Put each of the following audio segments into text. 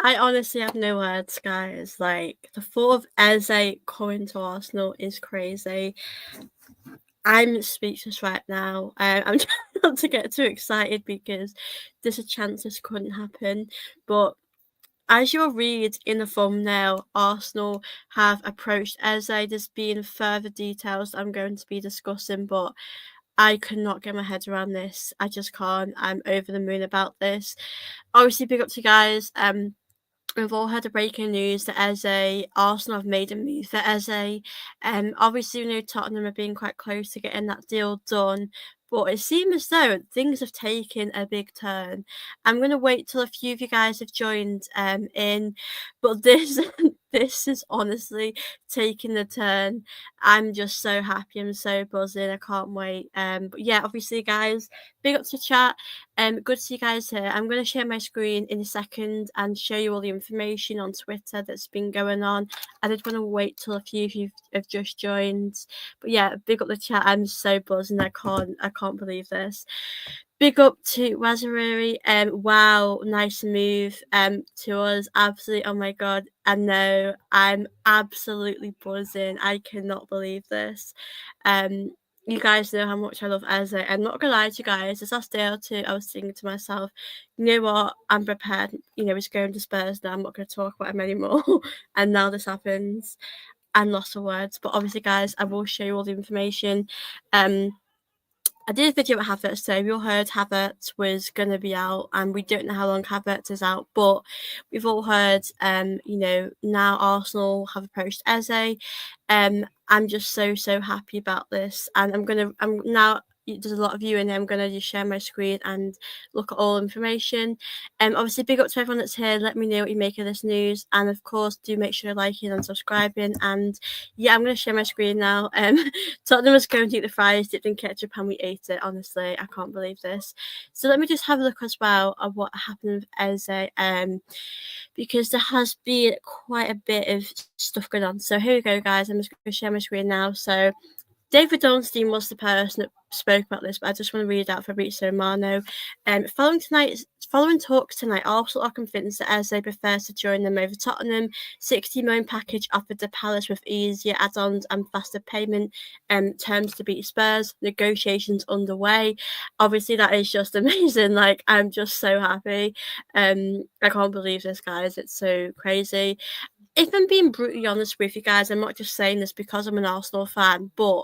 I honestly have no words, guys. Like, the thought of Eze coming to Arsenal is crazy. I'm speechless right now. I'm trying not to get too excited because there's a chance this couldn't happen. But as you'll read in the thumbnail, Arsenal have approached Eze. There's been further details I'm going to be discussing, but I could not get my head around this. I just can't. I'm over the moon about this. Obviously, big up to you guys. We've all heard the breaking news that Eze, Arsenal have made a move for Eze. Obviously, we know Tottenham have been quite close to getting that deal done, but it seems as though things have taken a big turn. I'm going to wait till a few of you guys have joined in, but this this is honestly taking the turn. I'm just so happy. I'm so buzzing. I can't wait. But yeah, obviously, guys, big up to chat. Good to see you guys here. I'm going to share my screen in a second and show you all the information on Twitter that's been going on. I did want to wait till a few of you have just joined, but yeah, big up the chat. I'm so buzzing. I can't believe this. Big up to Waziriri. Wow, nice move. To us, absolutely. Oh my god, I know. I'm absolutely buzzing. I cannot believe this. You guys know how much I love Eze. I'm not gonna lie to you guys. This last day or two, I was thinking to myself, you know what? I'm prepared. You know, he's going to Spurs now. I'm not going to talk about him anymore. And now this happens. I'm lost for words. But obviously, guys, I will show you all the information. I did a video at Havertz, so we all heard Havertz was going to be out, and we don't know how long Havertz is out, but we've all heard, you know, now Arsenal have approached Eze. I'm just so happy about this, and I'm now. There's a lot of you in there. I'm going to just share my screen and look at all information. Obviously, big up to everyone that's here. Let me know what you make of this news, and of course, do make sure you're liking and subscribing. And yeah, I'm going to share my screen now. Tottenham was going to eat the fries, dipped in ketchup, and we ate it. Honestly, I can't believe this. So let me just have a look as well at what happened with Eze, because there has been quite a bit of stuff going on. So here we go, guys. I'm just going to share my screen now. So David Ornstein was the person that spoke about this, but I just want to read it out for Fabrizio Romano. Following talks tonight, Arsenal are convinced that Eze prefers to join them over Tottenham. 60 million package offered to Palace with easier add-ons and faster payment terms to beat Spurs. Negotiations underway. Obviously, that is just amazing. Like, I'm just so happy. I can't believe this, guys. It's so crazy. If I'm being brutally honest with you guys, I'm not just saying this because I'm an Arsenal fan, but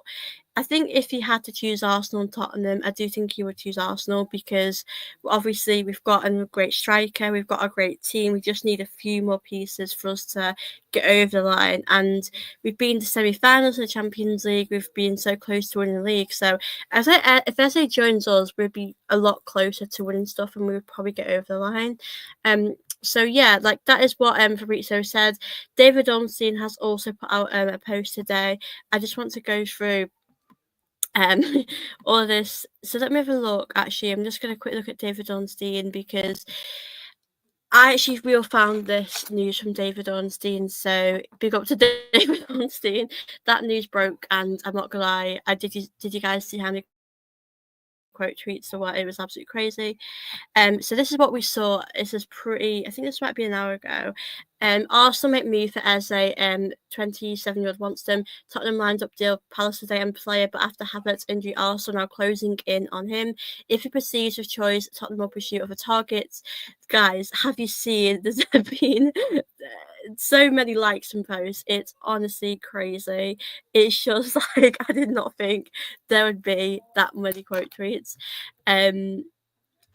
I think if he had to choose Arsenal and Tottenham, I do think he would choose Arsenal because obviously we've got a great striker, we've got a great team, we just need a few more pieces for us to get over the line. And we've been to semi-finals of the Champions League, we've been so close to winning the league. So if Eze joins us, we'd be a lot closer to winning stuff and we would probably get over the line. So yeah, like that is what Fabrizio said. David Ornstein has also put out a post today. I just want to go through all of this. So let me have a look. Actually, I'm just going to quick look at David Ornstein because I actually real found this news from David Ornstein. So big up to David Ornstein. That news broke, and I'm not gonna lie. Did you guys see how many quote tweets or what? It was absolutely crazy. So this is what we saw. This is pretty. I think this might be an hour ago. Arsenal make move for Eze. 27-year-old wants them. Tottenham lined up deal Palace today and player, but after Havertz's injury, Arsenal now closing in on him. If he proceeds with choice, Tottenham will pursue other targets. Guys, have you seen? There's been so many likes and posts. It's honestly crazy. It's just like I did not think there would be that many quote tweets. I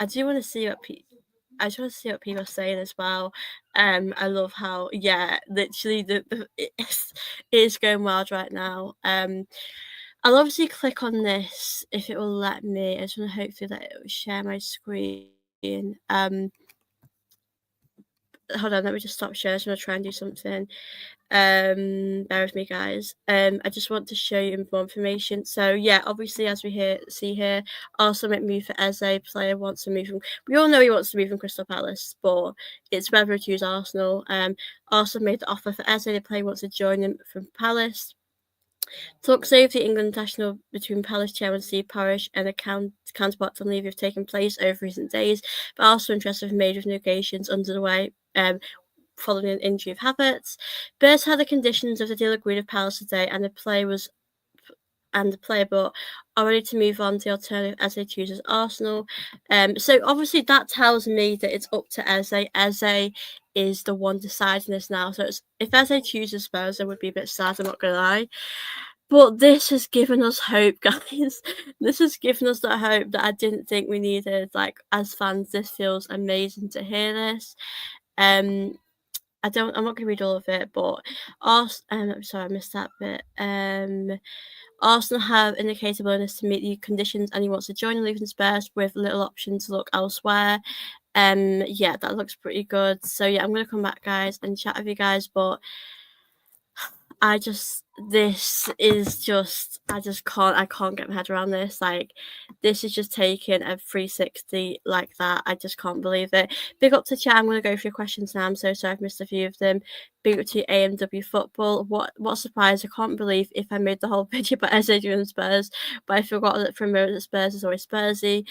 do want to see what I just want to see what people are saying as well. I love how literally it is going wild right now. I'll obviously click on this if it will let me. I just want to hopefully that it will share my screen. Hold on, let me just stop sharing. I just want to try and do something. Bear with me, guys. I just want to show you more information. So yeah, obviously as we see here, Arsenal make move for Eze. Player wants to move from. We all know he wants to move from Crystal Palace, but it's whether to choose Arsenal. Arsenal made the offer for Eze. The player wants to join him from Palace. Talks over the England national between Palace chairman Steve Parish and a counterpart on leave have taken place over recent days, but Arsenal interest have made with negotiations underway. following an injury of Havertz. Spurs had the conditions of the deal agreed with Palace today, and the player but are ready to move on to the alternative as they chooses Arsenal. So obviously that tells me that it's up to Eze. Eze is the one deciding this now. So if Eze chooses Spurs, I would be a bit sad, I'm not gonna lie. But this has given us hope, guys. This has given us that hope that I didn't think we needed. Like, as fans, this feels amazing to hear this. I'm not gonna read all of it, but sorry, I missed that bit. Arsenal have indicated willingness to meet the conditions, and he wants to join the Luton Spurs with little option to look elsewhere. Yeah, that looks pretty good. So yeah, I'm gonna come back, guys, and chat with you guys, but I just can't get my head around this. Like, this is just taking a 360 like that. I just can't believe it. Big up to chat. I'm going to go through your questions now. I'm so sorry I've missed a few of them. Big up to AMW Football. What surprise. I can't believe if I made the whole video about Eze doing Spurs, but I forgot that from Spurs is always Spursy.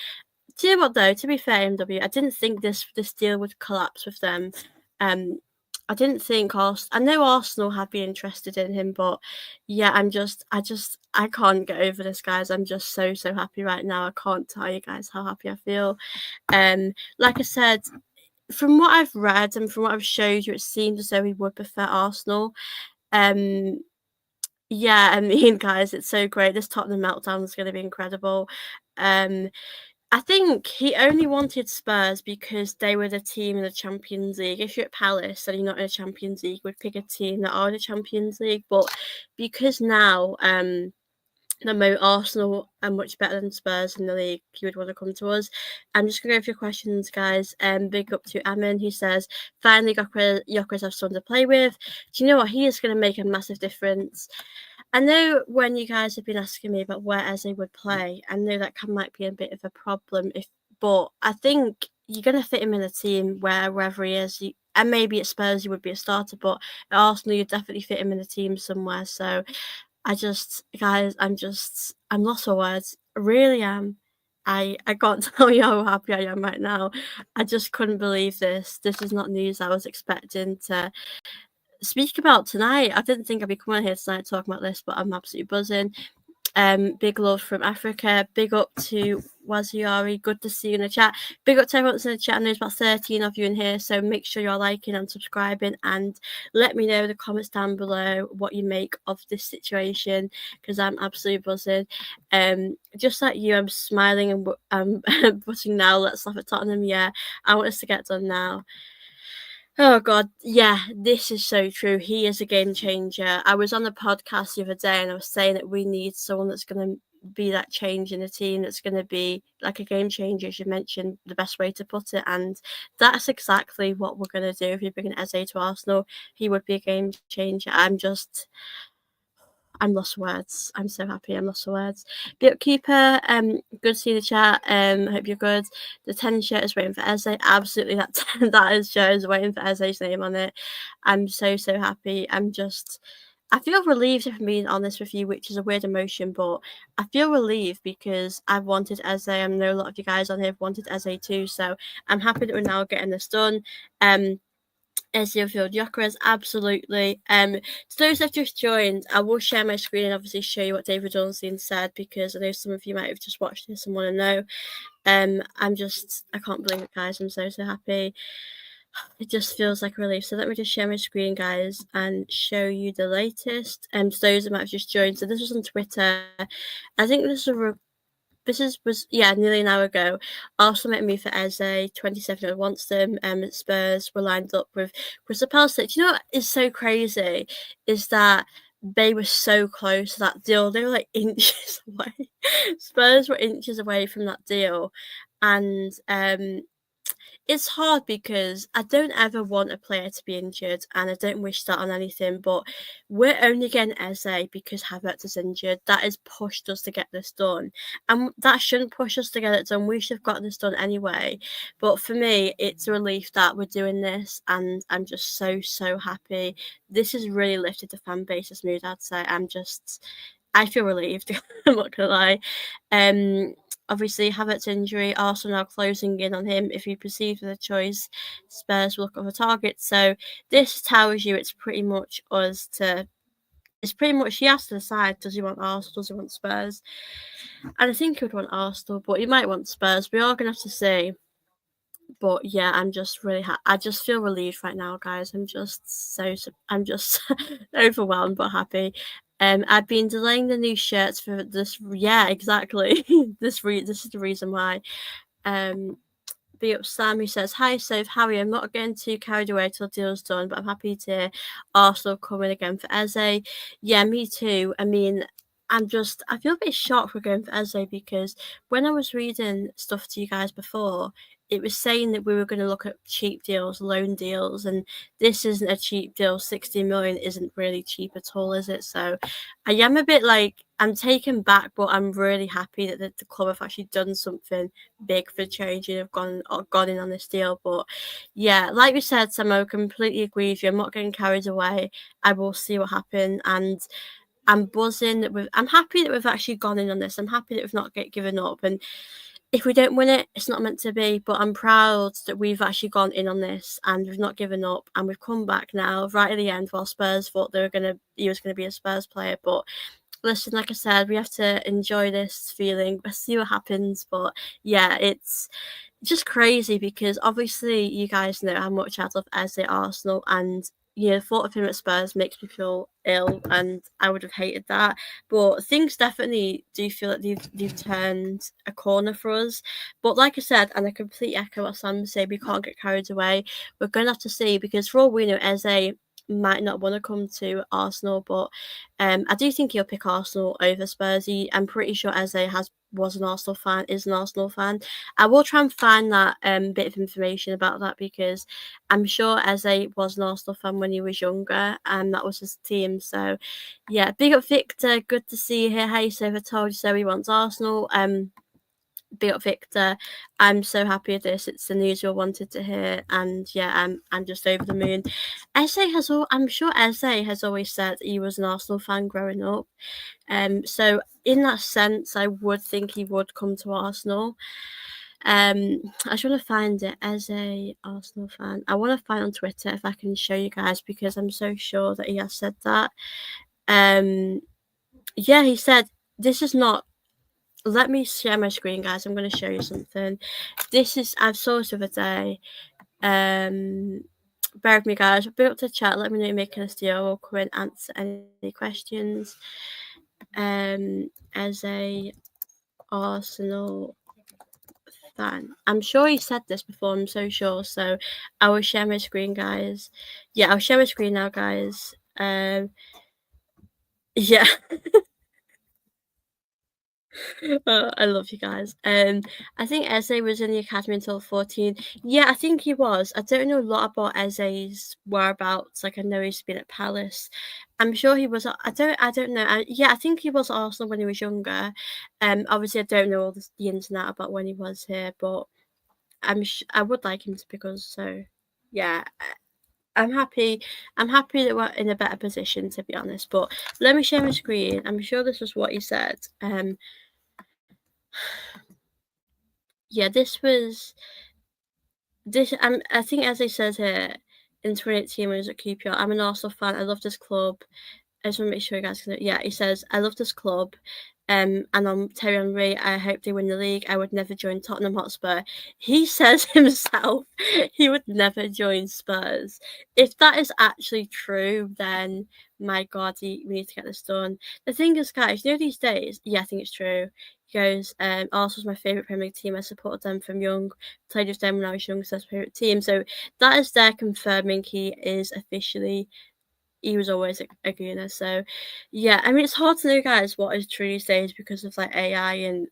Do you know what though? To be fair, AMW, I didn't think this deal would collapse with them. I didn't think I know Arsenal have been interested in him, but yeah, I can't get over this, guys. I'm just so happy right now. I can't tell you guys how happy I feel. Like I said, from what I've read and from what I've showed you, it seems as though he would prefer Arsenal. Yeah, I mean, guys, it's so great. This Tottenham meltdown is going to be incredible. I think he only wanted Spurs because they were the team in the Champions League. If you're at Palace and you're not in the Champions League, would pick a team that are in the Champions League. But because now Arsenal are much better than Spurs in the league, he would want to come to us. I'm just going to go through your questions, guys. Big up to Amin, who says, finally Gyökeres have someone to play with. Do you know what? He is going to make a massive difference. I know when you guys have been asking me about where Eze would play, I know that might be a bit of a problem. But I think you're going to fit him in a team wherever he is. And maybe at Spurs he would be a starter, but at Arsenal you definitely fit him in a team somewhere. So guys, I'm lost for words. I really am. I can't tell you how happy I am right now. I just couldn't believe this. This is not news I was expecting to speak about tonight. I didn't think I'd be coming here tonight talking about this, but I'm absolutely buzzing. Big love from Africa. Big up to Waziari. Good to see you in the chat. Big up to everyone that's in the chat. I know there's about 13 of you in here, so make sure you're liking and subscribing, and let me know in the comments down below what you make of this situation, because I'm absolutely buzzing. Just like you, I'm smiling and I'm putting now. Let's laugh at Tottenham. Yeah, I want us to get done now. Oh God, yeah, this is so true. He is a game changer. I was on the podcast the other day and I was saying that we need someone that's going to be that change in the team, that's going to be like a game changer, as you mentioned, the best way to put it. And that's exactly what we're going to do. If you bring an Eze to Arsenal, he would be a game changer. I'm lost for words. I'm so happy. I'm lost for words. Keeper, good to see the chat. Hope you're good. The 10 shirt is waiting for Eze. Absolutely, that is shows waiting for Eze's name on it. I'm so happy. I feel relieved, if I'm being honest with you, which is a weird emotion, but I feel relieved because I've wanted Eze. I know a lot of you guys on here have wanted Eze too, so I'm happy that we're now getting this done. Eziofield Gyökeres, absolutely. To those that have just joined, I will share my screen and obviously show you what David Ornstein said, because I know some of you might have just watched this and want to know. I can't believe it, guys. I'm so happy. It just feels like a relief. So let me just share my screen, guys, and show you the latest. To those that might have just joined, so this was on Twitter. I think this was nearly an hour ago. Arsenal met me for Eze. 27 wants them. Spurs were lined up with Crystal Palace. Do you know what is so crazy? Is that they were so close to that deal. They were like inches away. Spurs were inches away from that deal. And it's hard because I don't ever want a player to be injured, and I don't wish that on anything, but we're only getting Eze because Havertz is injured. That has pushed us to get this done, and that shouldn't push us to get it done. We should have gotten this done anyway. But for me, it's a relief that we're doing this, and I'm just so happy. This has really lifted the fan base's mood, I'd say. I feel relieved. I'm not gonna lie. Um, Obviously, Havertz's injury, Arsenal now closing in on him. If he proceeds with a choice, Spurs will look for targets. So this tells you it's pretty much us to. It's pretty much he has to decide: does he want Arsenal? Does he want Spurs? And I think he would want Arsenal, but he might want Spurs. We are gonna have to see. But yeah, I'm just really I just feel relieved right now, guys. I'm just overwhelmed but happy. I've been delaying the new shirts for this. Yeah, exactly. This is the reason why. Um, Be up Sam who says, "Hi, Soph, Harry. I'm not getting too carried away till the deal's done, but I'm happy to hear Arsenal coming again for Eze." Yeah, me too. I mean, I feel a bit shocked we're going for Eze because when I was reading stuff to you guys before, it was saying that we were going to look at cheap deals, loan deals, and this isn't a cheap deal. 60 million isn't really cheap at all, is it? So I am a bit like, I'm taken back, but I'm really happy that the club have actually done something big for change and have gone in on this deal. But yeah, like we said, Sam, I completely agree with you. I'm not getting carried away. I will see what happens, and I'm buzzing that I'm happy that we've actually gone in on this. I'm happy that we've not given up. And if we don't win it, it's not meant to be. But I'm proud that we've actually gone in on this and we've not given up, and we've come back now right at the end while Spurs thought he was gonna be a Spurs player. But listen, like I said, we have to enjoy this feeling. Let's see what happens. But yeah, it's just crazy because obviously you guys know how much I love Eze at Arsenal, and the thought of him at Spurs makes me feel ill, and I would have hated that. But things definitely do feel like they've turned a corner for us. But like I said, and I completely echo what Sam said, we can't get carried away. We're going to have to see because for all we know, Eze might not want to come to Arsenal, but I do think he'll pick Arsenal over Spurs. I'm pretty sure Eze was an Arsenal fan, is an Arsenal fan. I will try and find that bit of information about that because I'm sure Eze was an Arsenal fan when he was younger, and that was his team. So, yeah, big up Victor. Good to see you here. Hey, so I told you so. He wants Arsenal. Big up Victor. I'm so happy with this. It's the news we all wanted to hear, and yeah, I'm just over the moon. I'm sure Eze has always said he was an Arsenal fan growing up. So in that sense, I would think he would come to Arsenal. I just want to find it as a Arsenal fan. I want to find on Twitter if I can show you guys because I'm so sure that he has said that. Yeah, he said this is not. Let me share my screen, guys. I'm going to show you something. I've saw this the other day. Bear with me, guys. Be up to chat. Let me know you're making a deal. We'll come and answer any questions. As a Arsenal fan. I'm sure he said this before, I'm so sure. So I will share my screen, guys. Yeah, I'll share my screen now, guys. Yeah. I love you guys. I think Eze was in the academy until 14. Yeah, I think he was. I don't know a lot about Eze's whereabouts. Like I know he's been at Palace. I'm sure he was. I don't know. Yeah, I think he was at Arsenal when he was younger. Obviously I don't know all the ins and outs about when he was here, but I would like him to pick us. So yeah, I'm happy. I'm happy that we're in a better position, to be honest. But let me share my screen. I'm sure this was what he said. Yeah, this was this. I think, as I said here, in 2018 when I was at QPR, I'm an Arsenal fan. I love this club. I just want to make sure you guys can. Yeah, he says, I love this club. And I'm Terry Henry. I hope they win the league. I would never join Tottenham Hotspur. He says himself he would never join Spurs. If that is actually true, then my God, we need to get this done. The thing is, guys, these days, yeah, I think it's true. He goes, Arsenal's my favourite Premier League team. I supported them from young, played with them when I was young, so that's my favourite team. So that is there confirming he was always a Gooner. So, yeah, I mean, it's hard to know, guys, what is true these days because of like AI and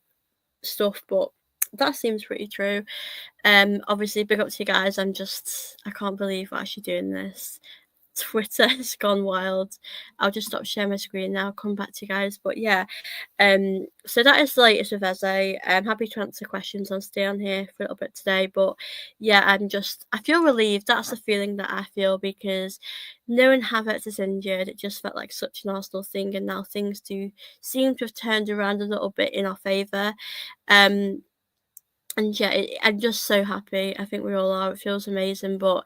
stuff, but that seems pretty true. Obviously, big up to you guys. I can't believe we're actually doing this. Twitter has gone wild. I'll just stop sharing my screen now, come back to you guys. But yeah, so that is the latest with Eze. I'm happy to answer questions. I'll stay on here for a little bit today. But yeah, I feel relieved. That's the feeling that I feel, because knowing Havertz is injured, it just felt like such an Arsenal thing, and now things do seem to have turned around a little bit in our favour. And yeah, I'm just so happy. I think we all are. It feels amazing, but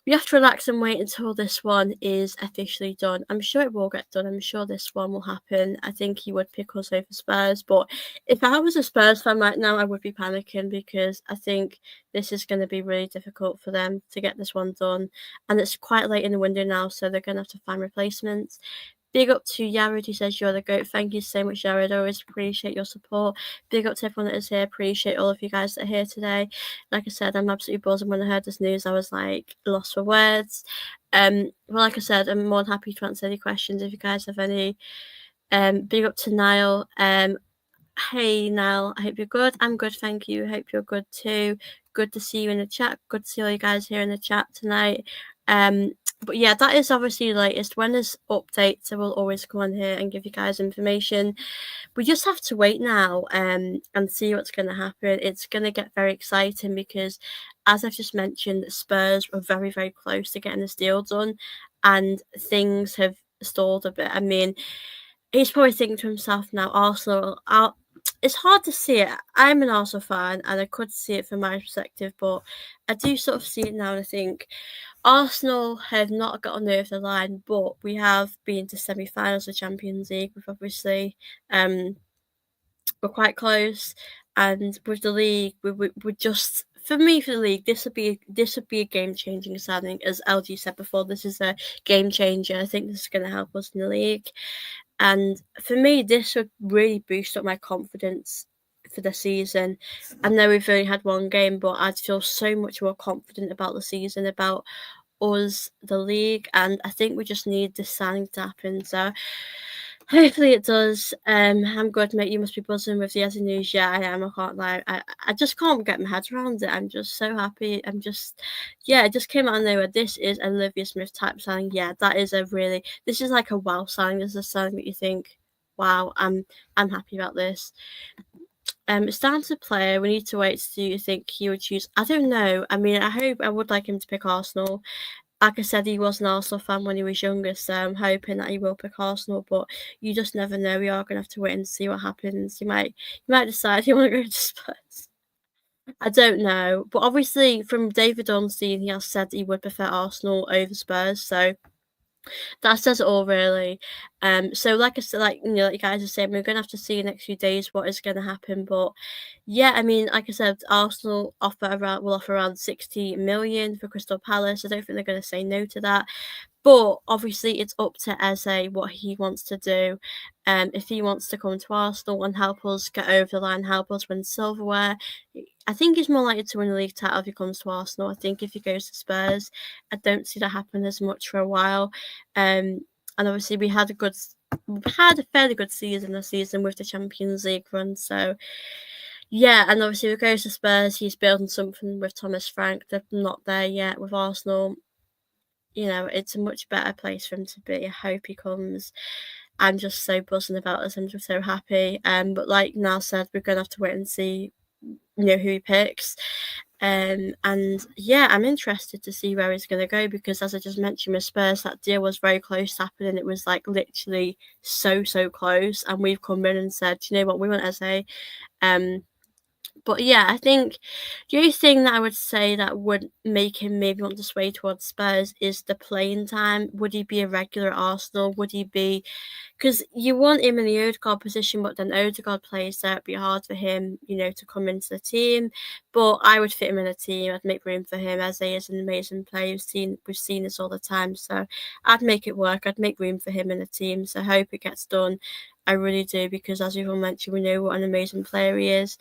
we have to relax and wait until this one is officially done. I'm sure it will get done. I'm sure this one will happen. I think he would pick us over Spurs, but if I was a Spurs fan right now, I would be panicking, because I think this is going to be really difficult for them to get this one done. And it's quite late in the window now, so they're going to have to find replacements. Big up to Yared, who says you're the GOAT. Thank you so much, Yared. I always appreciate your support. Big up to everyone that is here. Appreciate all of you guys that are here today. Like I said, I'm absolutely buzzing. When I heard this news, I was like lost for words. Well, like I said, I'm more than happy to answer any questions if you guys have any. Big up to Niall. Hey Niall, I hope you're good. I'm good, thank you. I hope you're good too. Good to see you in the chat. Good to see all you guys here in the chat tonight. But yeah, that is obviously the latest. When there's updates, I will always come on here and give you guys information. We just have to wait now and see what's going to happen. It's going to get very exciting, because, as I've just mentioned, Spurs were very, very close to getting this deal done, and things have stalled a bit. I mean, he's probably thinking to himself now, Arsenal, it's hard to see it. I'm an Arsenal fan, and I could see it from my perspective, but I do sort of see it now, and I think Arsenal have not gotten over the line, but we have been to semi-finals of Champions League. We've obviously we're quite close, and with the league, we just, for me, for the league, this would be a game-changing signing. As LG said before, this is a game changer. I think this is going to help us in the league, and for me, this would really boost up my confidence for the season. I know we've only had one game, but I'd feel so much more confident about the season, about us, the league, and I think we just need this signing to happen. So hopefully it does. I'm good, mate. You must be buzzing with the Eze news. Yeah, I am. I can't lie. I just can't get my head around it. I'm just so happy. It just came out of nowhere. This is Olivia Smith type signing. Yeah, that is this is like a wow signing. This is a signing that you think, wow, I'm happy about this. It's down to the player. We need to wait to see who you think he would choose. I don't know. I mean, I would like him to pick Arsenal. Like I said, he was an Arsenal fan when he was younger, so I'm hoping that he will pick Arsenal, but you just never know. We are going to have to wait and see what happens. You might decide you want to go to Spurs. I don't know. But obviously, from David Ornstein, he has said he would prefer Arsenal over Spurs, so that says it all, really. So like I said, like you guys are saying, we're gonna have to see in the next few days what is gonna happen. But yeah, I mean, like I said, Arsenal will offer around 60 million for Crystal Palace. I don't think they're gonna say no to that. But obviously, it's up to Eze what he wants to do. If he wants to come to Arsenal and help us get over the line, help us win silverware, I think he's more likely to win the league title if he comes to Arsenal. I think if he goes to Spurs, I don't see that happen as much for a while. And obviously, we've had a fairly good season this season with the Champions League run. So yeah, and obviously, if he goes to Spurs, he's building something with Thomas Frank. They're not there yet with Arsenal. It's a much better place for him to be. I hope he comes. I'm just so buzzing about this. I'm just so happy. But like Niall said, we're gonna have to wait and see, who he picks. And yeah, I'm interested to see where he's gonna go, because as I just mentioned with Spurs, that deal was very close to happening. It was like literally so close, and we've come in and said, you know what, we want Eze. But yeah, I think the only thing that I would say that would make him maybe want to sway towards Spurs is the playing time. Would he be a regular at Arsenal? Would he be... Because you want him in the Odegaard position, but then Odegaard plays there. It'd be hard for him, to come into the team. But I would fit him in a team. I'd make room for him. Eze is an amazing player. We've seen this all the time. So I'd make it work. I'd make room for him in the team. So I hope it gets done. I really do, because as we've all mentioned, we know what an amazing player he is.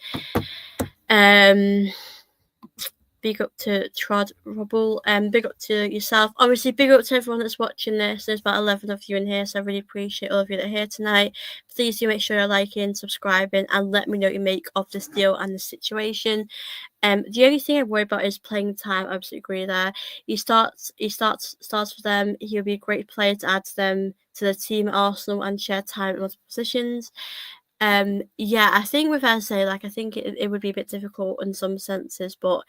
Big up to Trod Rubble, big up to yourself. Obviously, big up to everyone that's watching this. There's about 11 of you in here, so I really appreciate all of you that are here tonight. Please do make sure you're liking, subscribing, and let me know what you make of this deal and the situation. The only thing I worry about is playing time. I absolutely agree there. He starts for them. He'll be a great player to add to them to the team at Arsenal and share time in multiple positions. Yeah, I think with Eze, like I think it would be a bit difficult in some senses, but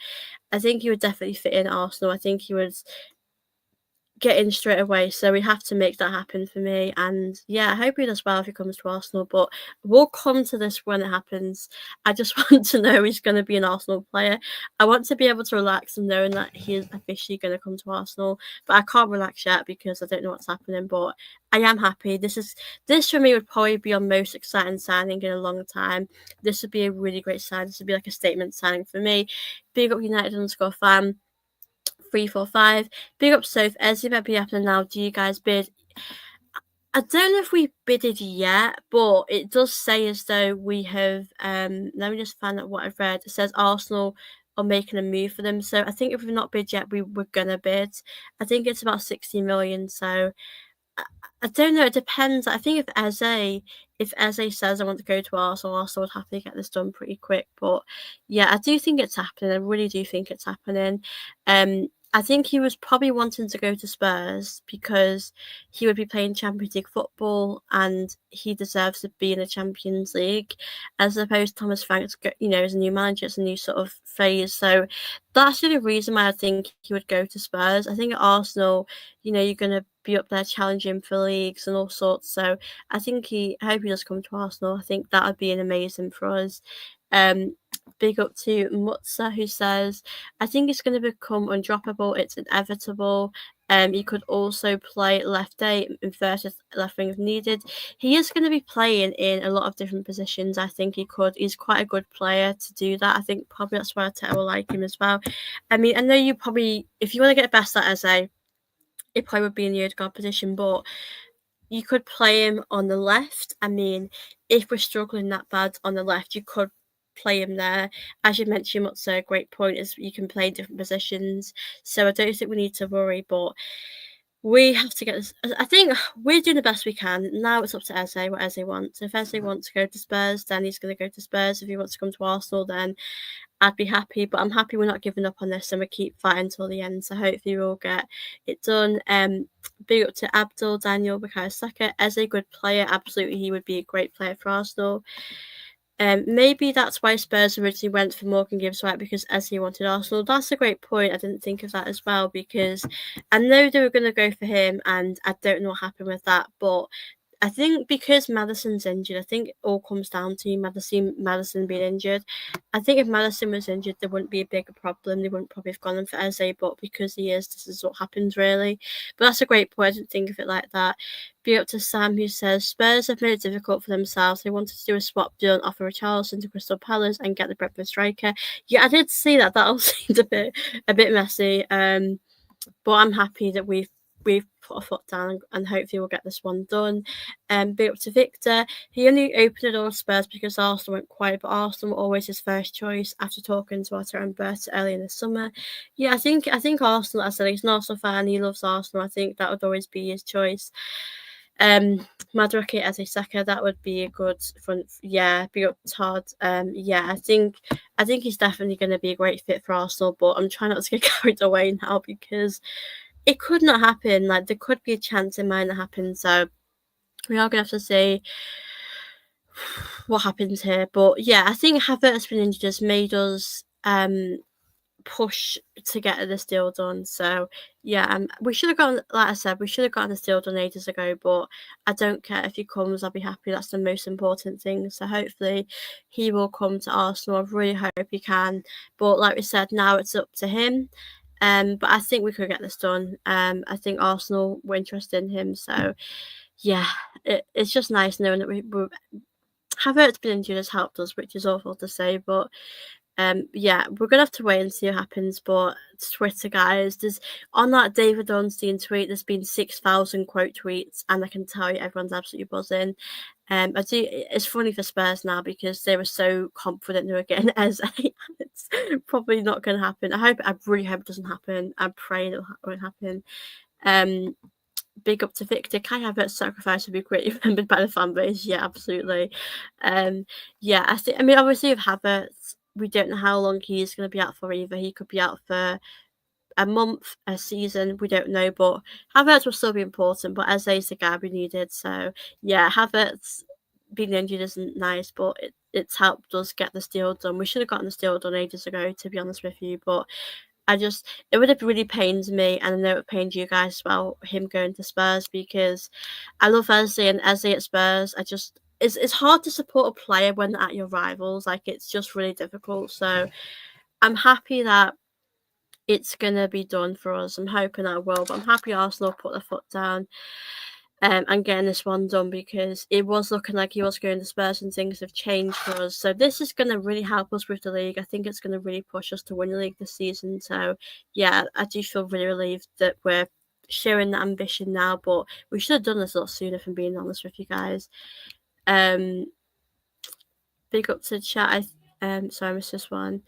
I think he would definitely fit in Arsenal. I think he would get in straight away, so we have to make that happen for me. And yeah, I hope he does well if he comes to Arsenal. But we'll come to this when it happens. I just want to know he's going to be an Arsenal player. I want to be able to relax and knowing that he is officially going to come to Arsenal. But I can't relax yet because I don't know what's happening. But I am happy. This for me would probably be our most exciting signing in a long time. This would be a really great sign. This would be like a statement signing for me. Big up United_fan. 345. Big up Soph. Eze might be happening now. Do you guys bid? I don't know if we bidded yet, but it does say as though we have. Let me just find out what I've read. It says Arsenal are making a move for them. So I think if we've not bid yet, we're gonna bid. I think it's about 60 million. So I don't know. It depends. I think if Eze says I want to go to Arsenal, Arsenal would happily get this done pretty quick. But yeah, I do think it's happening. I really do think it's happening. I think he was probably wanting to go to Spurs because he would be playing Champions League football and he deserves to be in the Champions League, as opposed to Thomas Frank's, as a new manager, it's a new sort of phase. So that's the only reason why I think he would go to Spurs. I think at Arsenal, you're going to be up there challenging for leagues and all sorts. So I hope he does come to Arsenal. I think that would be an amazing for us. Big up to Mutza, who says, I think it's going to become undroppable. It's inevitable. He could also play left eight, inverted left wing if needed. He is going to be playing in a lot of different positions. I think he could. He's quite a good player to do that. I think probably that's why Arteta will like him as well. I mean, I know you probably, if you want to get the best at Eze, it probably would be in the Odegaard position, but you could play him on the left. I mean, if we're struggling that bad on the left, you could play him there. As you mentioned, what's a great point is you can play different positions. So I don't think we need to worry, but we have to get this. I think we're doing the best we can. Now it's up to Eze, what Eze wants. If Eze wants to go to Spurs, then he's going to go to Spurs. If he wants to come to Arsenal, then I'd be happy. But I'm happy we're not giving up on this and we keep fighting till the end. So hopefully we'll get it done. Big up to Abdul, Daniel, Bukayo Saka. Eze a good player. Absolutely, he would be a great player for Arsenal. Maybe that's why Spurs originally went for Morgan Gibbs White, because Eze wanted Arsenal. That's a great point. I didn't think of that as well, because I know they were going to go for him, and I don't know what happened with that. But I think because Maddison's injured, I think it all comes down to Maddison being injured. I think if Maddison was injured, there wouldn't be a bigger problem. They wouldn't probably have gone in for Eze, but because he is, this is what happens, really. But that's a great point. I didn't think of it like that. Be up to Sam, who says Spurs have made it difficult for themselves. They wanted to do a swap deal and offer Richarlison to Crystal Palace and get the Brentford striker. Yeah, I did see that. That all seemed a bit messy. But I'm happy that we've put a foot down and hopefully we'll get this one done. Big up to Victor. He only opened the door to Spurs because Arsenal went quiet, but Arsenal were always his first choice after talking to Arteta and Berta early in the summer. Yeah, I think Arsenal, I said he's an Arsenal fan, he loves Arsenal. I think that would always be his choice. Madueke as a Saka, that would be a good front. Yeah, big up Todd. Yeah, I think he's definitely going to be a great fit for Arsenal, but I'm trying not to get carried away now because it could not happen. Like, there could be a chance it might not happen. So we are going to have to see what happens here. But yeah, I think Havertz been injured has made us push to get this deal done. So yeah, we should have gotten, like I said, we should have gotten this deal done ages ago, but I don't care if he comes, I'll be happy. That's the most important thing. So hopefully he will come to Arsenal. I really hope he can. But like we said, now it's up to him. But I think we could get this done. I think Arsenal were interested in him. So yeah, it's just nice knowing that we're Havertz been injured has helped us, which is awful to say, but yeah, we're gonna have to wait and see what happens. But Twitter, guys, there's on that David Ornstein tweet, there's been 6,000 quote tweets, and I can tell you everyone's absolutely buzzing. It's funny for Spurs now because they were so confident they were getting Eze. It's probably not going to happen. I really hope it doesn't happen. I'm praying it won't happen. Big up to Victor. Kai Havertz's sacrifice would be greatly remembered by the fan base. Yeah, absolutely. Yeah, I mean, obviously with Havertz, we don't know how long he's going to be out for either. He could be out for a month, a season, we don't know. But Havertz will still be important. But Eze's the guy we needed. So yeah, Havertz being injured isn't nice, but it's helped us get the deal done. We should have gotten the deal done ages ago, to be honest with you. But it would have really pained me, and I know it pained you guys as well, him going to Spurs, because I love Eze, and Eze at Spurs, it's hard to support a player when they're at your rivals. Like, it's just really difficult. So I'm happy that it's gonna be done for us. I'm hoping I will, but I'm happy Arsenal put their foot down and getting this one done, because it was looking like he was going to Spurs and things have changed for us. So this is going to really help us with the league. I think it's going to really push us to win the league this season. So yeah, I do feel really relieved that we're showing that ambition now, but we should have done this a lot sooner, if I'm being honest with you guys. Big up to the chat. Sorry, I missed this one.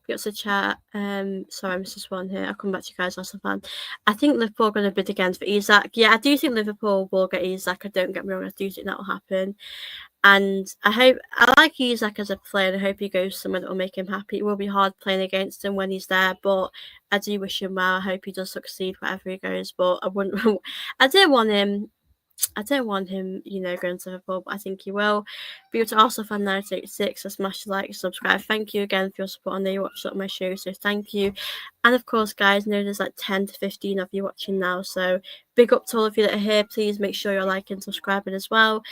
Big up to the chat. Sorry, I missed this one here. I'll come back to you guys, last fan. I think Liverpool are going to bid again for Isak. Yeah, I do think Liverpool will get Isak. I don't get me wrong, I do think that will happen. And I like Isak as a player, and I hope he goes somewhere that will make him happy. It will be hard playing against him when he's there, but I do wish him well. I hope he does succeed wherever he goes. But I wouldn't. I don't want him, going to Liverpool, but I think he will. Be able to also fan 986, smash the like, subscribe. Thank you again for your support. I know you watched up my show, so thank you. And of course, guys, I know there's like 10 to 15 of you watching now, so big up to all of you that are here. Please make sure you're liking and subscribing as well.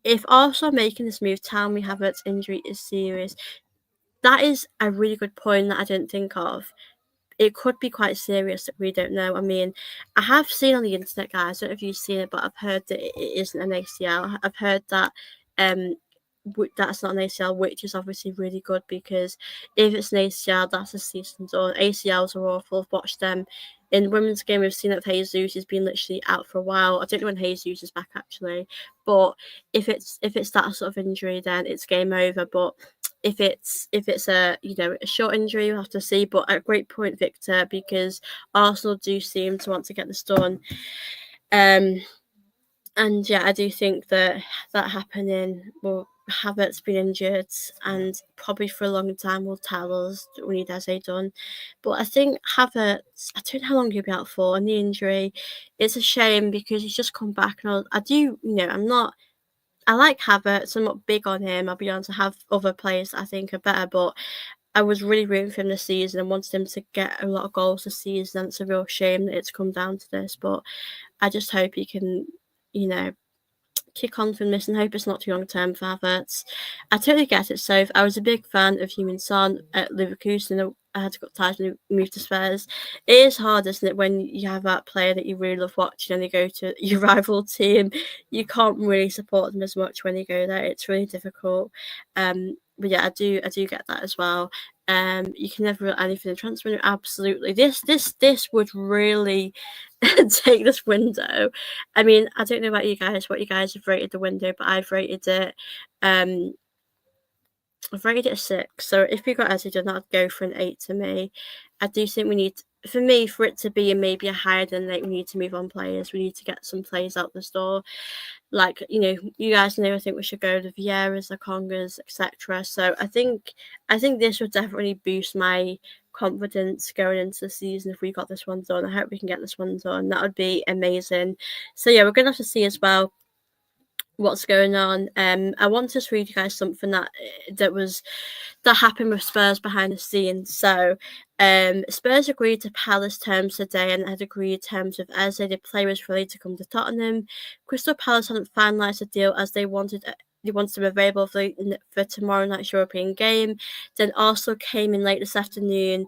If Arsenal making this move, tell me Havertz's injury is serious. That is a really good point that I didn't think of. It could be quite serious that we don't know. I mean, I have seen on the internet, guys, I don't know if you've seen it, but I've heard that it isn't an ACL. I've heard that that's not an ACL, which is obviously really good, because if it's an ACL, that's a season done. ACLs are awful. I've watched them in women's game. We've seen that Jesus has been literally out for a while. I don't know when Jesus is back, actually, but if it's that sort of injury, then it's game over. But if it's a a short injury, we'll have to see. But a great point, Victor, because Arsenal do seem to want to get this done. And yeah, I do think that happening will Havertz been injured, and probably for a long time will tell us that we need Eze done. But I think Havertz, I don't know how long he'll be out for, and the injury, it's a shame, because he's just come back, and I like Havertz. I'm not big on him. I'll be honest. I have other players that I think are better, but I was really rooting for him this season and wanted him to get a lot of goals this season. And it's a real shame that it's come down to this, but I just hope he can, kick on from this, and hope it's not too long term for Havertz. I totally get it. So I was a big fan of Heung-min Son at Leverkusen. I had to cut ties and move to Spurs. It is hard, isn't it, when you have that player that you really love watching and they go to your rival team. You can't really support them as much when you go there. It's really difficult. But yeah, I do get that as well. You can never rule anything in transfer window. Absolutely, this would really take this window. I mean, I don't know about you guys, what you guys have rated the window, but I've rated it. I've rated it a 6. So if we got Eze done, that'd go for an 8 to me. I do think we need, for it to be maybe a higher than 8, we need to move on players. We need to get some players out the door. Like, you guys know, I think we should go to Vieiras, the Congas, etc. So I think this would definitely boost my confidence going into the season if we got this one done. I hope we can get this one done. That would be amazing. So yeah, we're gonna have to see as well what's going on. I want to read you guys something that happened with Spurs behind the scenes. So Spurs agreed to Palace terms today and had agreed terms with Eze. The player was ready to come to Tottenham. Crystal Palace hadn't finalised the deal, as they wanted to be available for tomorrow night's European game. Then Arsenal came in late this afternoon,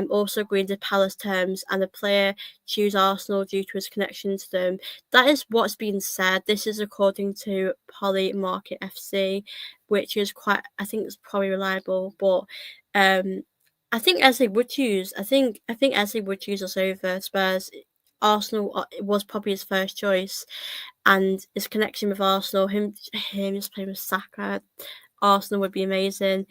also agreed to Palace terms, and the player chose Arsenal due to his connection to them. That is what's been said. This is according to Poly Market FC, which is I think it's probably reliable, but I think Eze would choose. I think Eze would choose us over Spurs. Arsenal was probably his first choice, and his connection with Arsenal, him just playing with Saka, Arsenal would be amazing.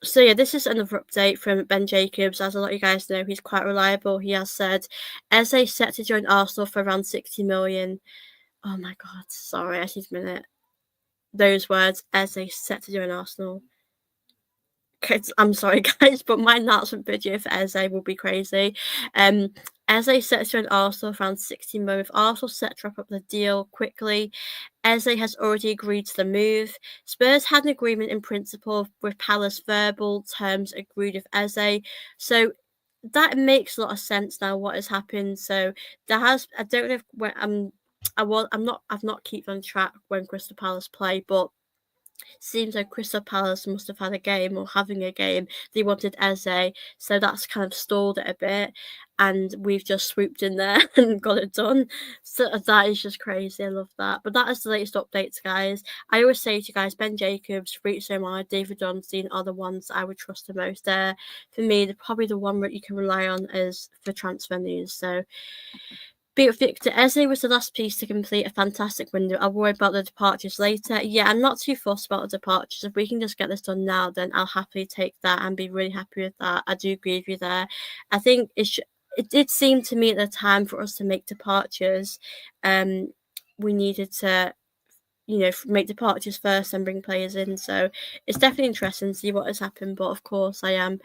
So yeah, this is another update from Ben Jacobs. As a lot of you guys know, he's quite reliable. He has said Eze set to join Arsenal for around 60 million. Oh my god, sorry, I need a minute. those words, Eze set to join Arsenal. I'm sorry, guys, but my announcement video for Eze will be crazy. Eze set to join Arsenal around 60 million, with Arsenal set to wrap up the deal quickly. Eze has already agreed to the move. Spurs had an agreement in principle with Palace, verbal terms agreed with Eze. So that makes a lot of sense now what has happened. So there has, I don't know if I've not kept on track when Crystal Palace play, but seems like Crystal Palace must have had a game or having a game. They wanted Eze, so that's kind of stalled it a bit. And we've just swooped in there and got it done. So that is just crazy. I love that. But that is the latest updates, guys. I always say to you guys, Ben Jacobs, Fabrizio Romano, David Johnson are the ones I would trust the most there. For me, probably the one that you can rely on is for transfer news. So Beat Victor Eze was the last piece to complete a fantastic window. I'll worry about the departures later. Yeah, I'm not too fussed about the departures. If we can just get this done now, then I'll happily take that and be really happy with that. I do agree with you there. I think it did seem to me at the time for us to make departures, we needed to, make departures first and bring players in. So it's definitely interesting to see what has happened. But of course, I am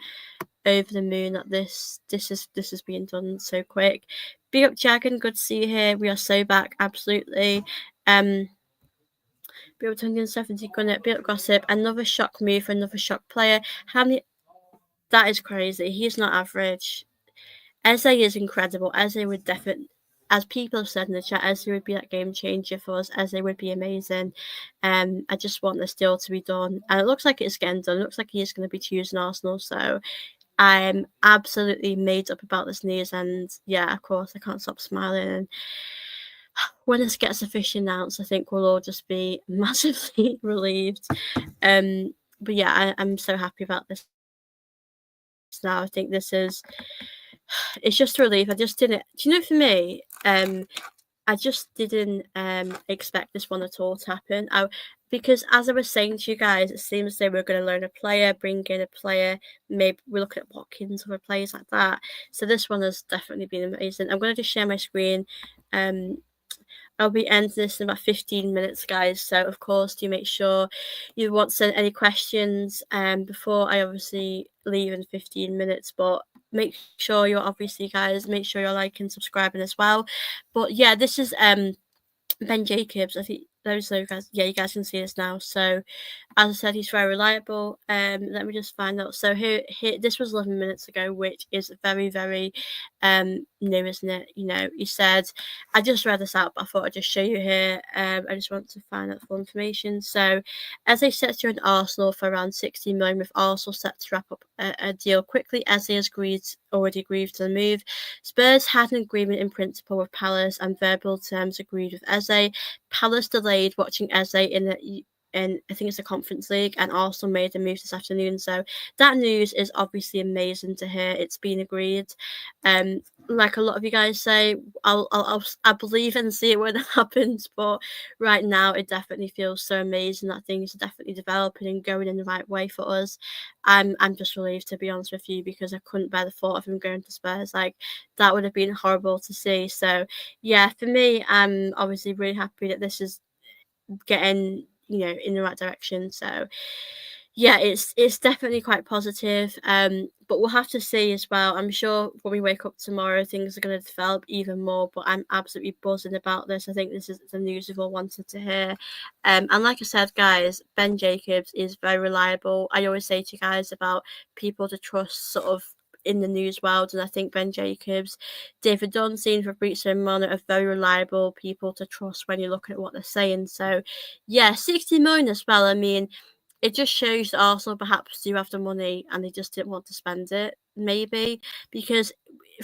over the moon that this is being done so quick. Big up Jagan, good to see you here. We are so back, absolutely. Big up 270 Gunnet, big up Gossip, another shock move for another shock player. How many? That is crazy. He's not average. Eze is incredible. Eze would definitely, as people have said in the chat, Eze would be that game changer for us. Eze would be amazing. I just want this deal to be done. And it looks like it's getting done. It looks like he is going to be choosing Arsenal. So I'm absolutely made up about this news. And yeah, of course, I can't stop smiling. And when this gets officially announced, I think we'll all just be massively relieved. But yeah, I'm so happy about this now. I think this is, it's just a relief. I just didn't, do you know, for me, I just didn't expect this one at all to happen. Because as I was saying to you guys, it seems they were going to learn a player, bring in a player, maybe we're looking at Watkins or players like that. So this one has definitely been amazing. I'm going to just share my screen. I'll be ending this in about 15 minutes, guys. So, of course, do make sure you want to send any questions before I obviously leave in 15 minutes. But make sure you're obviously, guys, make sure you're liking, subscribing as well. But yeah, this is Ben Jacobs. I think those of you guys, yeah, you guys can see this now. So, as I said, he's very reliable. Let me just find out. So here, this was 11 minutes ago, which is very, very new, isn't it? He said, I just read this out, but I thought I'd just show you here. I just want to find out full information. So, as they set to join Arsenal for around 60 million, with Arsenal set to wrap up a deal quickly, as he has already agreed to the move. Spurs had an agreement in principle with Palace and verbal terms agreed with Eze. Palace delayed watching Eze in I think it's the Conference League, and Arsenal made the move this afternoon. So that news is obviously amazing to hear. It's been agreed. Like a lot of you guys say, I believe and see it when it happens. But right now, it definitely feels so amazing that things are definitely developing and going in the right way for us. I'm just relieved, to be honest with you, because I couldn't bear the thought of him going to Spurs. Like, that would have been horrible to see. So yeah, for me, I'm obviously really happy that this is getting in the right direction. So yeah, it's definitely quite positive. But we'll have to see as well. I'm sure when we wake up tomorrow, things are going to develop even more. But I'm absolutely buzzing about this. I think this is the news we've all wanted to hear. And like I said, guys, Ben Jacobs is very reliable. I always say to you guys about people to trust, sort of, in the news world, and I think Ben Jacobs, David Dunstein, Fabrizio Romano are very reliable people to trust when you're looking at what they're saying. So yeah, 60 million as well. I mean, it just shows that Arsenal perhaps do have the money and they just didn't want to spend it, maybe, because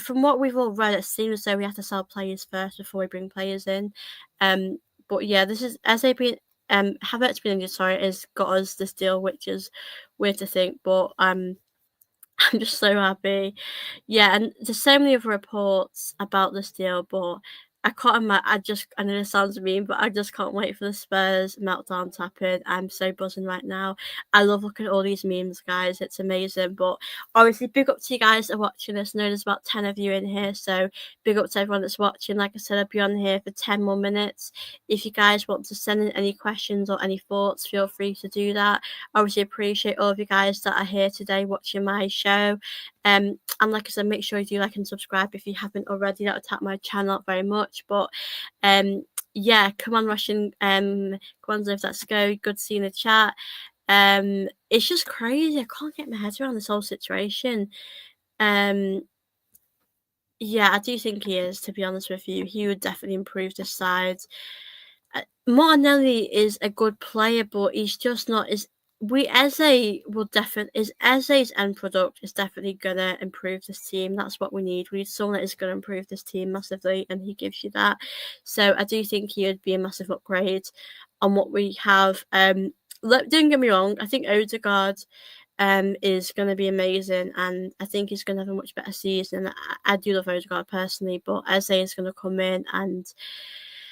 from what we've all read, it seems as though we have to sell players first before we bring players in. But yeah, this is, as they've been, Havertz been injured, sorry, has got us this deal, which is weird to think, but I'm just so happy. Yeah, and there's so many other reports about this deal, but I can't imagine. I know this sounds mean, but I just can't wait for the Spurs meltdown to happen. I'm so buzzing right now. I love looking at all these memes, guys. It's amazing. But obviously, big up to you guys that are watching this. I know there's about 10 of you in here, so big up to everyone that's watching. Like I said, I'll be on here for 10 more minutes. If you guys want to send in any questions or any thoughts, feel free to do that. I obviously appreciate all of you guys that are here today watching my show. And like I said, make sure you do like and subscribe if you haven't already. That would help my channel out very much. But yeah, come on, Russian. Come on, Liv, let's go. Good seeing the chat. It's just crazy. I can't get my head around this whole situation. Yeah, I do think he is, to be honest with you. He would definitely improve the side. Martinelli is a good player, but he's just not as Eze will definitely Eze's end product is definitely gonna improve this team. That's what we need. We need someone that is gonna improve this team massively, and he gives you that. So I do think he would be a massive upgrade on what we have. Don't get me wrong, I think Odegaard is going to be amazing, and I think he's going to have a much better season. I do love Odegaard personally, but Eze is going to come in, and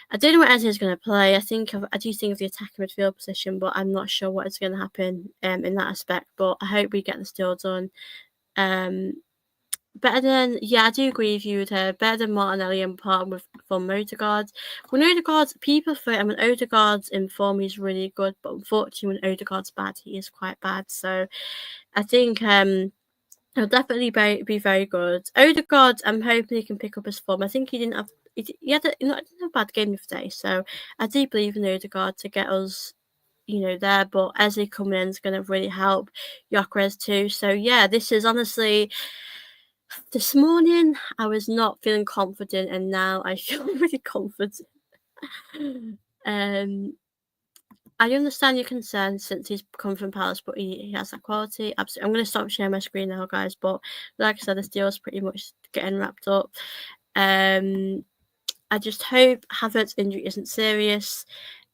I don't know what Eze is going to play. I do think of the attacking midfield position, but I'm not sure what is going to happen in that aspect. But I hope we get this deal done. Better than, yeah, I do agree with you with her. Better than Martinelli and part from Odegaard. When Odegaard's people for when Odegaard's in form, he's really good, but unfortunately, when Odegaard's bad, he is quite bad. So I think he'll definitely be very good. Odegaard, I'm hoping he can pick up his form. I think he didn't have a bad game yesterday, so I do believe in Odegaard to get us, there. But Eze coming in is going to really help Gyökeres too. So yeah, this is honestly. This morning I was not feeling confident, and now I feel really confident. I understand your concern since he's come from Palace, but he has that quality. Absolutely. I'm going to stop sharing my screen now, guys. But like I said, this deal is pretty much getting wrapped up. I just hope Havertz's injury isn't serious.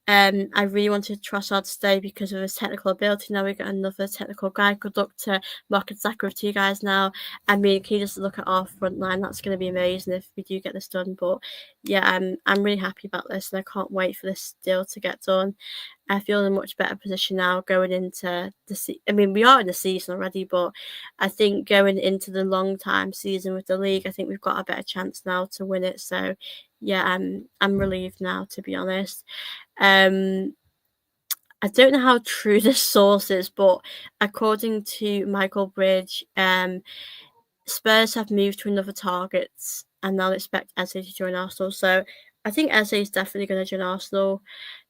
I really wanted Trossard to stay because of his technical ability. Now we got another technical guy. Good luck to Mark and Zach with you guys now. I mean, can you just look at our front line? That's going to be amazing if we do get this done. But yeah, I'm really happy about this, and I can't wait for this deal to get done. I feel in a much better position now going into the I mean, we are in the season already, but I think going into the long time season with the league, I think we've got a better chance now to win it. So yeah, I'm relieved now, to be honest. I don't know how true this source is, but according to Michael Bridge, Spurs have moved to another target and they'll expect Eze to join Arsenal. So I think Eze is definitely going to join Arsenal.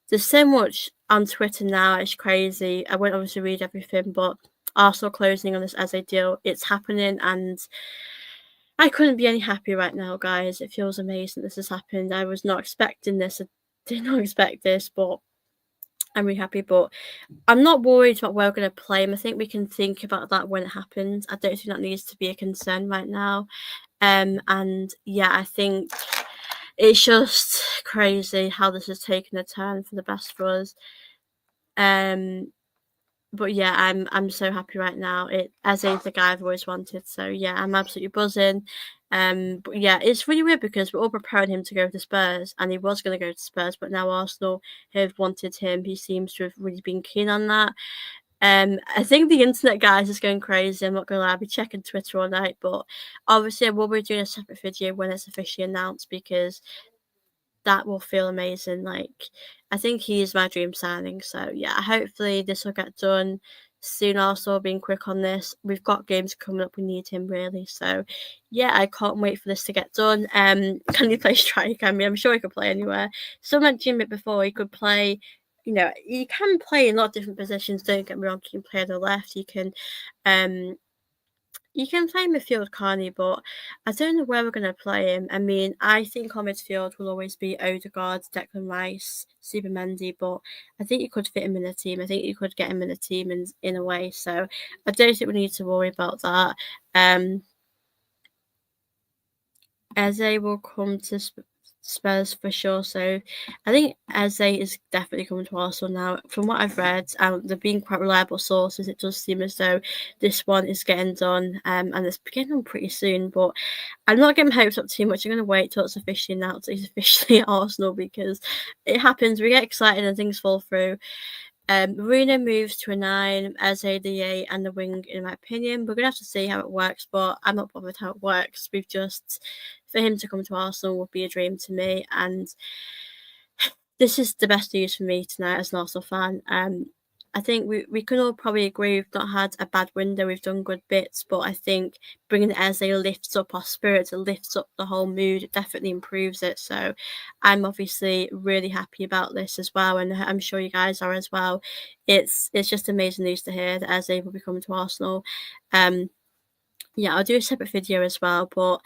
There's so much on Twitter now, it's crazy. I won't obviously read everything, but Arsenal closing on this Eze deal, it's happening, and I couldn't be any happier right now, guys. It feels amazing this has happened. I was not expecting this. I did not expect this, but I'm really happy. But I'm not worried about where we're going to play him. I think we can think about that when it happens. I don't think that needs to be a concern right now. And yeah, I think it's just crazy how this has taken a turn for the best for us. But yeah, I'm so happy right now. Eze is the guy I've always wanted. So yeah, I'm absolutely buzzing. But yeah, it's really weird because we're all preparing him to go to Spurs, and he was going to go to Spurs, but now Arsenal have wanted him. He seems to have really been keen on that. I think the internet, guys, is going crazy. I'm not going to lie, I'll be checking Twitter all night, but obviously I will be doing a separate video when it's officially announced, because that will feel amazing. Like, I think he is my dream signing. So yeah, hopefully this will get done soon. Also, being quick on this, we've got games coming up. We need him really. So yeah, I can't wait for this to get done. Can he play striker? I mean, I'm sure he could play anywhere. Someone mentioned it before. He could play. You can play in a lot of different positions. Don't get me wrong. You can play on the left. You can play midfield, can't you? But I don't know where we're going to play him. I mean, I think our midfield will always be Odegaard, Declan Rice, Zubimendi, but I think you could fit him in a team. I think you could get him in a team in a way. So I don't think we need to worry about that. Eze will come to Spurs for sure. So I think Eze is definitely coming to Arsenal now. From what I've read, they've been quite reliable sources. It does seem as though this one is getting done, and it's getting done pretty soon. But I'm not getting hopes up too much. I'm going to wait till it's officially announced that he's officially at Arsenal, because it happens. We get excited and things fall through. Bruno moves to a 9, Eze the 8, and the wing, in my opinion. We're going to have to see how it works, but I'm not bothered how it works. For him to come to Arsenal would be a dream to me, and this is the best news for me tonight as an Arsenal fan. I think we can all probably agree we've not had a bad window. We've done good bits, but I think bringing Eze lifts up our spirits, it lifts up the whole mood. It definitely improves it. So I'm obviously really happy about this as well, and I'm sure you guys are as well. It's just amazing news to hear that Eze will be coming to Arsenal. Yeah, I'll do a separate video as well, but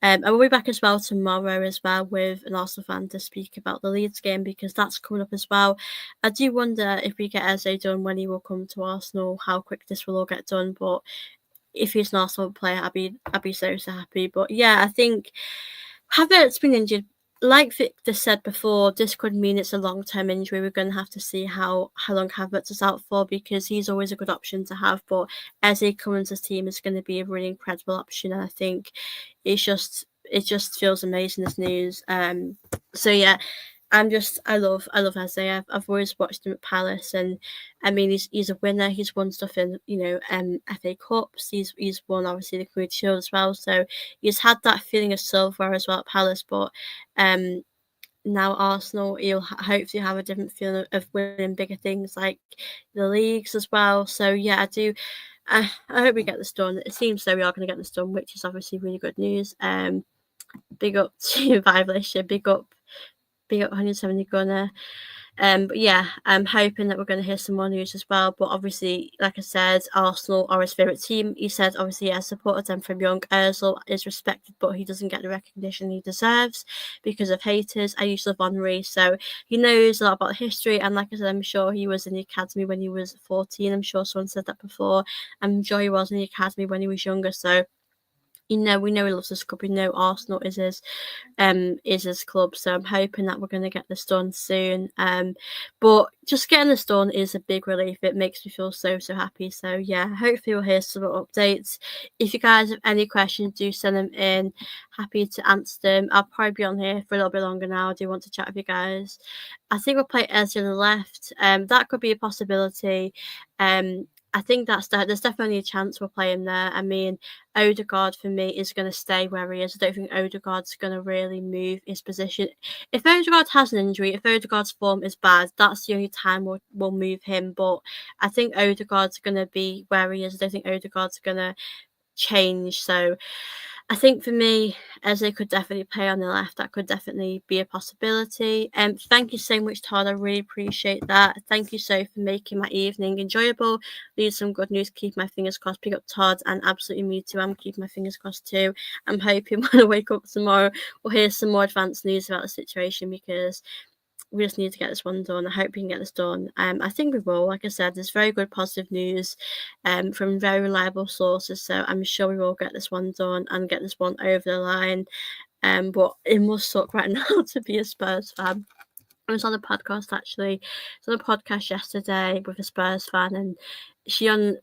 I will be back as well tomorrow as well with an Arsenal fan to speak about the Leeds game, because that's coming up as well. I do wonder if we get Eze done when he will come to Arsenal, how quick this will all get done. But if he's an Arsenal player, I'd be so happy. But yeah, I think Havertz been injured. Like Victor said before, this could mean it's a long-term injury. We're going to have to see how long Havertz is out for, because he's always a good option to have. But Eze coming to the team is going to be a really incredible option, and I think it just feels amazing, this news. So yeah, I love Eze. I've always watched him at Palace, and I mean he's a winner. He's won stuff in FA Cups. He's won obviously the Community Shield as well. So he's had that feeling of silverware as well at Palace, but now Arsenal, he'll hopefully have a different feeling of winning bigger things like the leagues as well. So yeah, I hope we get this done. It seems so we are going to get this done, which is obviously really good news. Big up to Vibration, big up 170 Gunner. But yeah, I'm hoping that we're going to hear some more news as well. But obviously, like I said, Arsenal are his favourite team. He said, obviously, he has supported them from young. Ozil is respected, but he doesn't get the recognition he deserves because of haters. I used to love Henry, so he knows a lot about history. And like I said, I'm sure he was in the academy when he was 14. I'm sure someone said that before. I'm sure he was in the academy when he was younger. So we know he loves this club. We know Arsenal is his club. So I'm hoping that we're going to get this done soon. But just getting this done is a big relief. It makes me feel so happy. So yeah, hopefully we'll hear some updates. If you guys have any questions, do send them in. Happy to answer them. I'll probably be on here for a little bit longer now. I do want to chat with you guys. I think we'll play Eze on the left. That could be a possibility. I think there's definitely a chance we'll play him there. I mean, Odegaard for me is going to stay where he is. I don't think Odegaard's going to really move his position. If Odegaard has an injury, if Odegaard's form is bad, that's the only time we'll move him. But I think Odegaard's going to be where he is. I don't think Odegaard's going to change. So I think for me, Eze could definitely play on the left. That could definitely be a possibility. Thank you so much, Todd. I really appreciate that. Thank you so for making my evening enjoyable. Leave some good news. Keep my fingers crossed. Pick up Todd, and absolutely me too. I'm keeping my fingers crossed too. I'm hoping when I wake up tomorrow, we'll hear some more advanced news about the situation, because we just need to get this one done. I hope we can get this done. I think we will. Like I said, there's very good positive news from very reliable sources. So I'm sure we will get this one done and get this one over the line. But it must suck right now to be a Spurs fan. I was on a podcast actually. I was on a podcast yesterday with a Spurs fan, and she was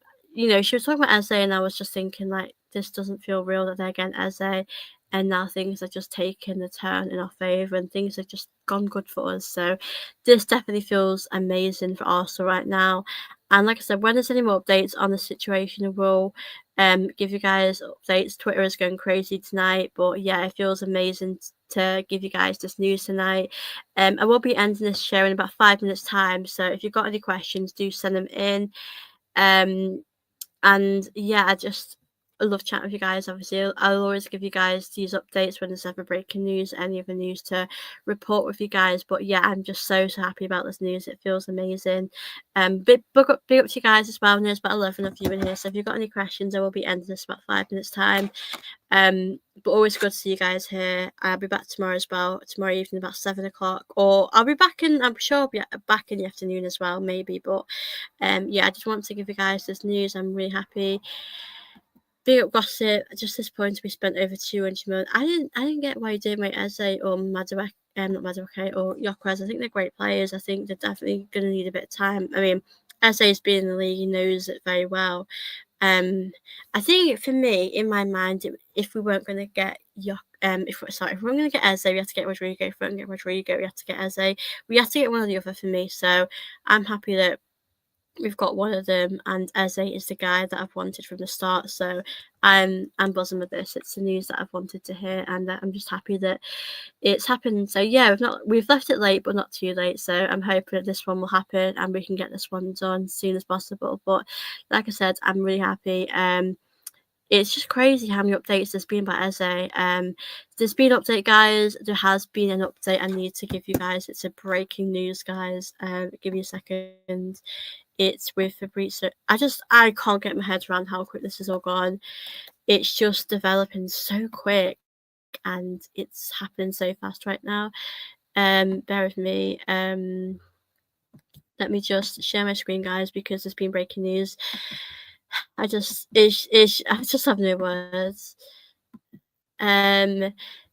talking about Eze, and I was just thinking, like, this doesn't feel real that they're getting Eze, and now things are just taking a turn in our favour, and things have just gone good for us. So this definitely feels amazing for Arsenal right now. And like I said, when there's any more updates on the situation, we'll give you guys updates. Twitter is going crazy tonight, but yeah, it feels amazing to give you guys this news tonight. I will be ending this show in about 5 minutes time, so if you've got any questions, do send them in. And yeah, I love chatting with you guys. Obviously, I'll always give you guys these updates when there's ever breaking news, any other news to report with you guys. But yeah, I'm just so happy about this news. It feels amazing. Big up to you guys as well. There's about 11 of you in here, so if you've got any questions, I will be ending this about 5 minutes time. But always good to see you guys here. I'll be back tomorrow as well. Tomorrow evening about 7 o'clock, or I'm sure I'll be back in the afternoon as well, maybe. But yeah, I just want to give you guys this news. I'm really happy. big up Gossip. Just disappointed we spent over 200 million. I didn't get why you did make Eze or Madueke, not Madueke or Gyökeres. I think they're great players. I think they're definitely going to need a bit of time. I mean, Eze's been in the league, he knows it very well. I think for me, in my mind, if we weren't going to get if we we're going to get Eze, we have to get Rodrigo. If we weren't going to get Rodrigo, we have to get Eze. We have to get one or the other for me. So I'm happy that we've got one of them, and Eze is the guy that I've wanted from the start. So I'm buzzing with this. It's the news that I've wanted to hear, and I'm just happy that it's happened. So yeah, we've left it late, but not too late. So I'm hoping that this one will happen and we can get this one done as soon as possible. But like I said, I'm really happy. It's just crazy how many updates there's been by Eze. There's been an update, guys. There has been an update I need to give you guys. It's a breaking news, guys. Give me a second. It's with Fabrizio. I can't get my head around how quick this has all gone. It's just developing so quick, and it's happening so fast right now. Bear with me. Let me just share my screen, guys, because there's been breaking news. I just have no words.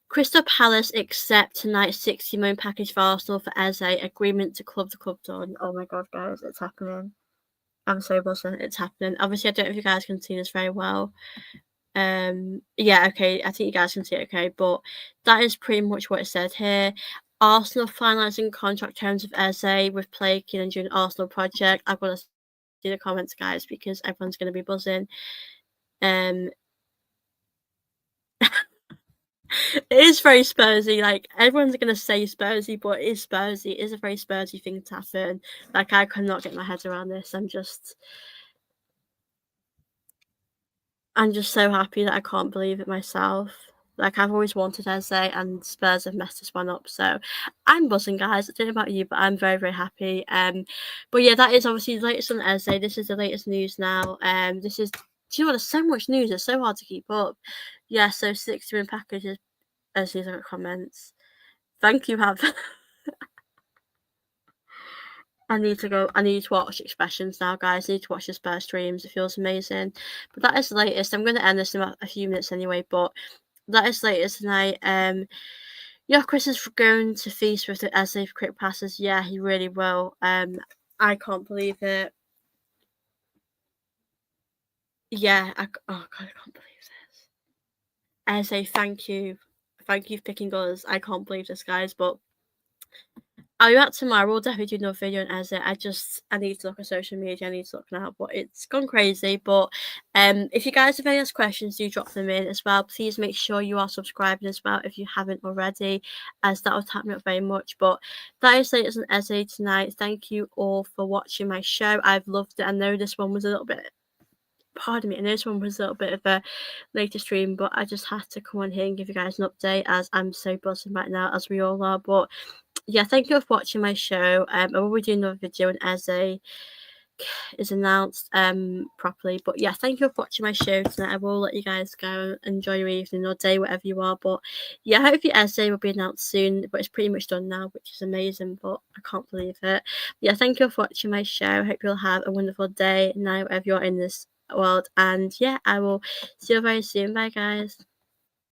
Crystal Palace accept tonight's 60 million package for Arsenal for Eze. Agreement to club done. Oh my god, guys, it's happening. I'm so buzzing. It's happening. Obviously, I don't know if you guys can see this very well. Yeah, okay. I think you guys can see it okay, but that is pretty much what it said here. Arsenal finalising contract terms with Eze with player keen and during Arsenal project. I've got to see the comments, guys, because everyone's going to be buzzing. It is very Spursy. Like, everyone's going to say Spursy, but it is Spursy. It is a very Spursy thing to happen. Like, I cannot get my head around this. I'm just so happy that I can't believe it myself. Like, I've always wanted Eze, and Spurs have messed this one up. So I'm buzzing, guys. I don't know about you, but I'm very, very happy. But yeah, that is obviously the latest on Eze. This is the latest news now. This is, do you know what? There's so much news. It's so hard to keep up. Yeah, so 60 in packages. As these are comments. Thank you, Have. I need to watch Expressions now, guys. I need to watch the Spurs streams. It feels amazing. But that is the latest. I'm going to end this in a few minutes anyway, but that is the latest tonight. Chris is going to feast with the Eze quick passes. Yeah, he really will. I can't believe it. Yeah, oh god, I can't believe this. Eze, thank you. Thank you for picking us. I can't believe this, guys, but I'll be back tomorrow. We'll definitely do another video on Eze. I need to look at social media. I need to look now, but it's gone crazy. But if you guys have any other questions, do drop them in as well. Please make sure you are subscribing as well if you haven't already, as that would help me up very much. But that is it on Eze tonight. Thank you all for watching my show. I've loved it. I know this one was a little bit. Pardon me, I know this one was a little bit of a later stream, but I just had to come on here and give you guys an update as I'm so buzzing right now, as we all are. But yeah, thank you for watching my show. I will be doing another video when Eze is announced properly. But yeah, thank you for watching my show tonight. I will let you guys go and enjoy your evening or day, whatever you are. But yeah, hopefully Eze will be announced soon. But it's pretty much done now, which is amazing. But I can't believe it. Yeah, thank you for watching my show. Hope you'll have a wonderful day, night, wherever you're in this world. And yeah, I will see you very soon. Bye, guys.